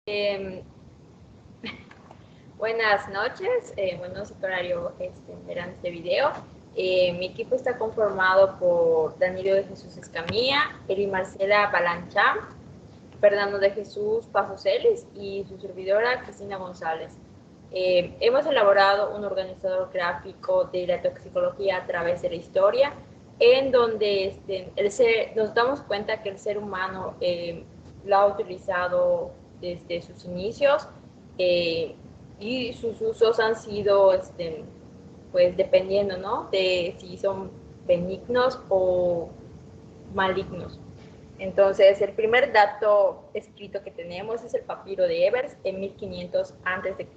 Em, Buenas noches, bueno, no sé qué horario verán este video. Mi equipo está conformado por Danilo de Jesús Escamilla, Eri Marcela Balancham, Fernando de Jesús Pajoselis y su servidora Cristina González. Hemos elaborado un organizador gráfico de la toxicología a través de la historia, en donde nos damos cuenta que el ser humano lo ha utilizado desde sus inicios y sus usos han sido, pues dependiendo, ¿no? De si son benignos o malignos. Entonces, el primer dato escrito que tenemos es el papiro de Ebers en 1500 a.C.,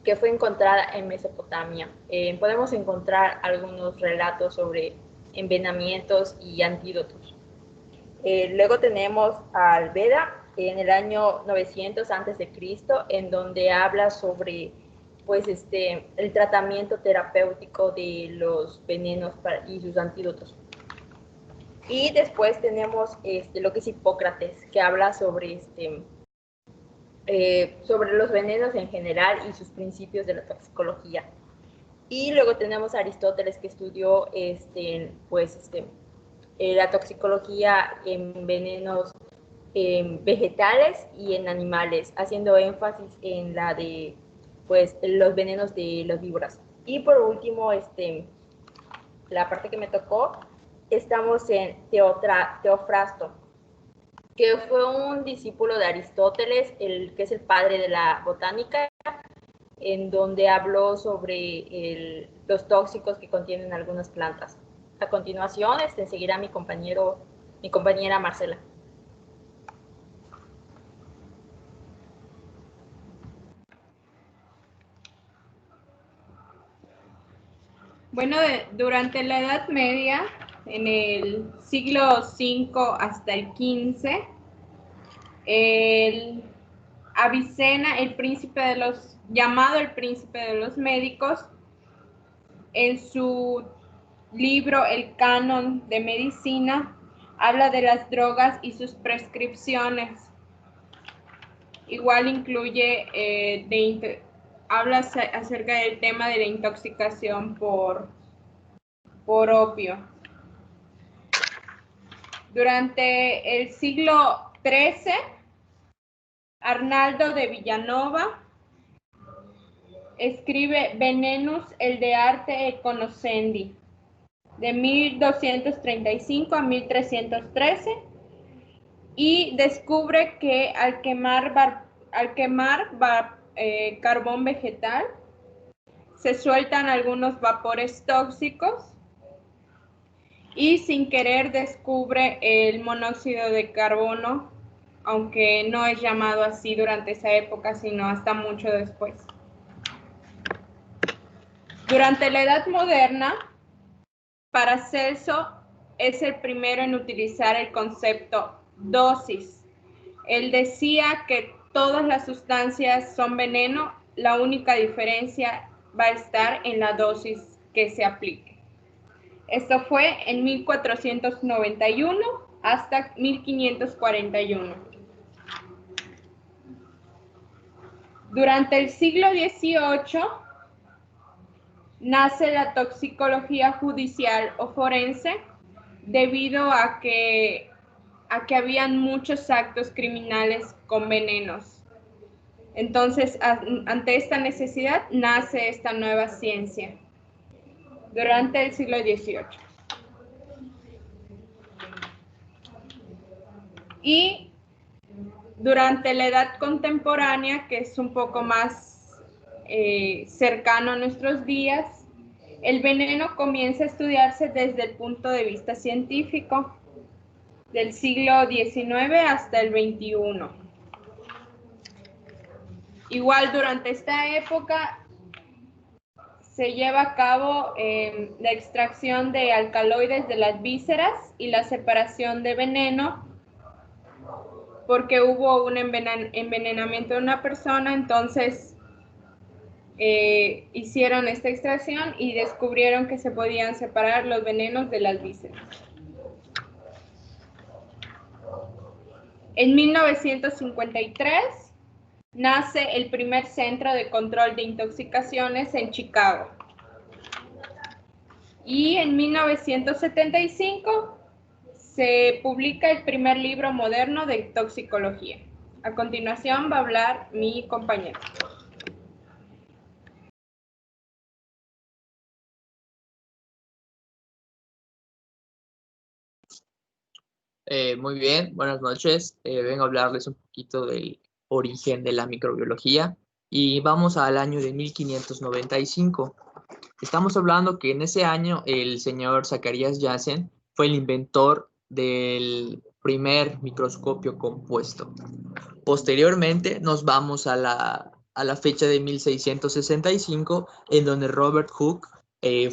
que fue encontrada en Mesopotamia. Podemos encontrar algunos relatos sobre envenenamientos y antídotos. Luego tenemos al Veda en el año 900 a.C., en donde habla sobre pues, el tratamiento terapéutico de los venenos y sus antídotos. Y después tenemos lo que es Hipócrates, que habla sobre los venenos en general y sus principios de la toxicología. Y luego tenemos a Aristóteles, que estudió la toxicología en venenos vegetales y en animales, haciendo énfasis en la de pues, los venenos de las víboras. Y por último, la parte que me tocó, estamos en Teofrasto, que fue un discípulo de Aristóteles, que es el padre de la botánica, en donde habló sobre los tóxicos que contienen algunas plantas. A continuación, seguirá mi compañera Marcela. Bueno, durante la Edad Media, en el siglo V hasta el XV, Avicena, llamado el príncipe de los médicos, en su libro El Canon de Medicina, habla de las drogas y sus prescripciones. Igual incluye, habla acerca del tema de la intoxicación por opio. Durante el siglo XIII, Arnaldo de Villanova escribe Venenus el de arte e conoscendi, de 1235 a 1313, y descubre que al quemar carbón vegetal se sueltan algunos vapores tóxicos, y sin querer descubre el monóxido de carbono, aunque no es llamado así durante esa época, sino hasta mucho después. Durante la Edad Moderna, Paracelso es el primero en utilizar el concepto dosis. Él decía que todas las sustancias son veneno, la única diferencia va a estar en la dosis que se aplique. Esto fue en 1491 hasta 1541. Durante el siglo XVIII nace la toxicología judicial o forense, debido a que habían muchos actos criminales con venenos. Entonces, ante esta necesidad nace esta nueva ciencia durante el siglo XVIII. Y durante la edad contemporánea, que es un poco más cercano a nuestros días, el veneno comienza a estudiarse desde el punto de vista científico, del siglo XIX hasta el XXI. Igual durante esta época se lleva a cabo la extracción de alcaloides de las vísceras y la separación de veneno, porque hubo un envenenamiento de una persona. Entonces hicieron esta extracción y descubrieron que se podían separar los venenos de las vísceras. En 1953 nace el primer centro de control de intoxicaciones en Chicago. Y en 1975 se publica el primer libro moderno de toxicología. A continuación va a hablar mi compañero. Muy bien, buenas noches. Vengo a hablarles un poquito del origen de la microbiología y vamos al año de 1595. Estamos hablando que en ese año el señor Zacharias Janssen fue el inventor del primer microscopio compuesto. Posteriormente nos vamos a la fecha de 1665, en donde Robert Hooke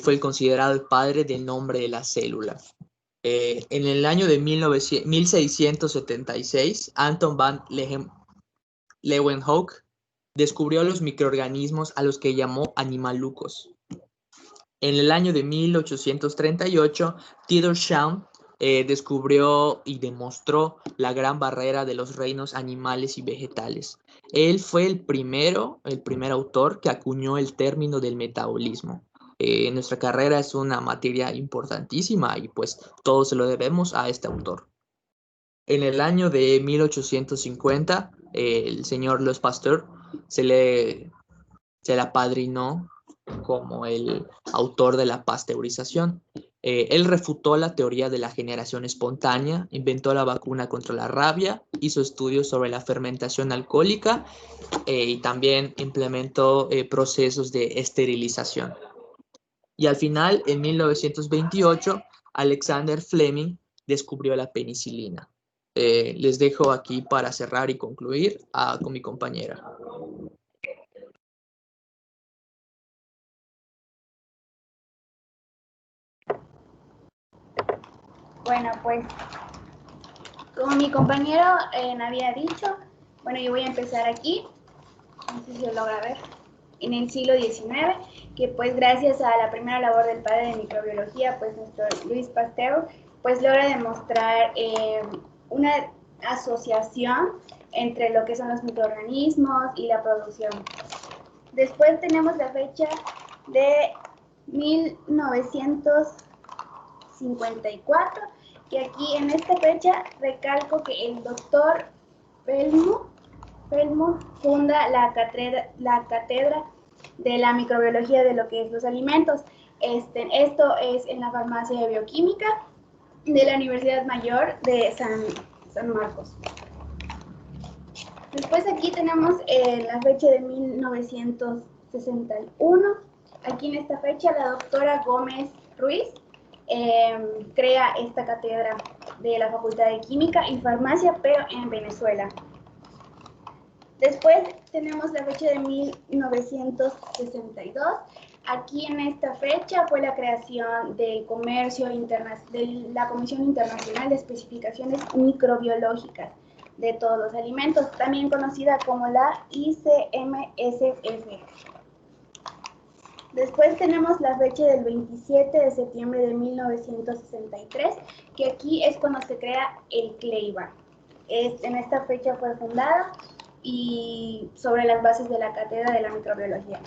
fue considerado el padre del nombre de la célula. En el año de 1676, Anton van Leeuwenhoek descubrió los microorganismos a los que llamó animalucos. En el año de 1838, Theodor Schwann descubrió y demostró la gran barrera de los reinos animales y vegetales. Él fue el primer autor que acuñó el término del metabolismo. Nuestra carrera es una materia importantísima y pues todo se lo debemos a este autor. En el año de 1850, el señor Louis Pasteur se le apadrinó como el autor de la pasteurización. Él refutó la teoría de la generación espontánea, inventó la vacuna contra la rabia, hizo estudios sobre la fermentación alcohólica y también implementó procesos de esterilización. Y al final, en 1928, Alexander Fleming descubrió la penicilina. Les dejo aquí para cerrar y concluir con mi compañera. Bueno, pues como mi compañero me había dicho, bueno, yo voy a empezar aquí, no sé si lo logra ver, en el siglo XIX, que pues gracias a la primera labor del padre de microbiología, pues nuestro Louis Pasteur, pues logra demostrar una asociación entre lo que son los microorganismos y la producción. Después tenemos la fecha de 1954, que aquí en esta fecha recalco que el doctor Pelmo funda la cátedra de la microbiología de lo que es los alimentos. Esto es en la farmacia de bioquímica de la Universidad Mayor de San Marcos. Después aquí tenemos la fecha de 1961. Aquí en esta fecha la doctora Gómez Ruiz crea esta cátedra de la Facultad de Química y Farmacia, pero en Venezuela. Después tenemos la fecha de 1962. Aquí en esta fecha fue la creación del comercio de la Comisión Internacional de Especificaciones Microbiológicas de todos los alimentos, también conocida como la ICMSF. Después tenemos la fecha del 27 de septiembre de 1963, que aquí es cuando se crea el CLEIVA. En esta fecha fue fundada y sobre las bases de la cátedra de la microbiología.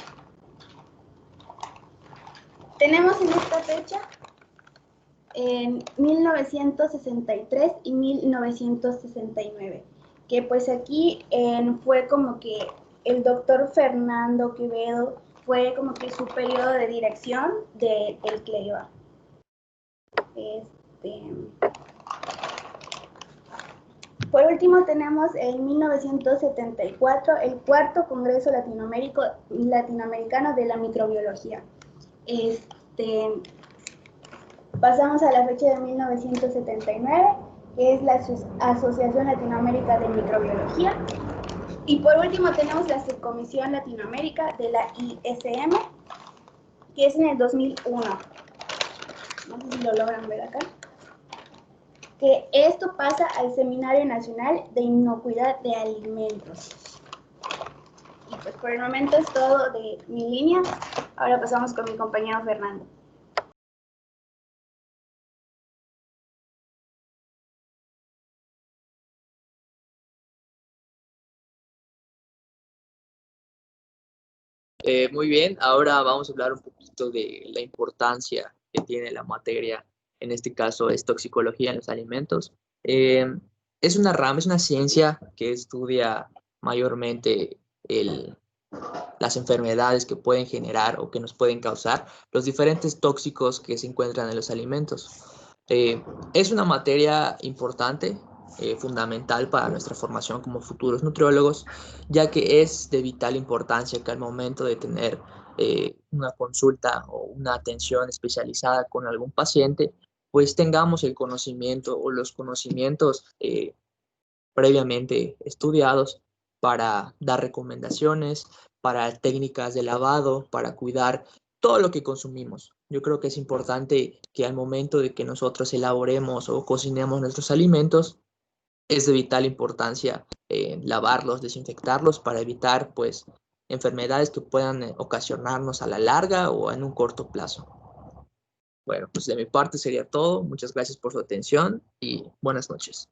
Tenemos en esta fecha en 1963 y 1969, que pues aquí fue como que el doctor Fernando Quevedo fue como que su periodo de dirección del CLEIVA. Por último tenemos en 1974 el cuarto Congreso Latinoamericano de la Microbiología. Pasamos a la fecha de 1979, que es la Asociación Latinoamérica de Microbiología. Y por último tenemos la Subcomisión Latinoamérica de la ISM, que es en el 2001. No sé si lo logran ver acá. Que esto pasa al Seminario Nacional de Inocuidad de Alimentos. Y pues por el momento es todo de mi línea. Ahora pasamos con mi compañero Fernando. Muy bien, ahora vamos a hablar un poquito de la importancia que tiene la materia, en este caso es toxicología en los alimentos. Eh, es una rama, es una ciencia que estudia mayormente las enfermedades que pueden generar o que nos pueden causar los diferentes tóxicos que se encuentran en los alimentos. Es una materia importante, fundamental para nuestra formación como futuros nutriólogos, ya que es de vital importancia que al momento de tener una consulta o una atención especializada con algún paciente, pues tengamos el conocimiento o los conocimientos previamente estudiados para dar recomendaciones, para técnicas de lavado, para cuidar todo lo que consumimos. Yo creo que es importante que al momento de que nosotros elaboremos o cocinemos nuestros alimentos, es de vital importancia lavarlos, desinfectarlos para evitar pues enfermedades que puedan ocasionarnos a la larga o en un corto plazo. Bueno, pues de mi parte sería todo. Muchas gracias por su atención y buenas noches.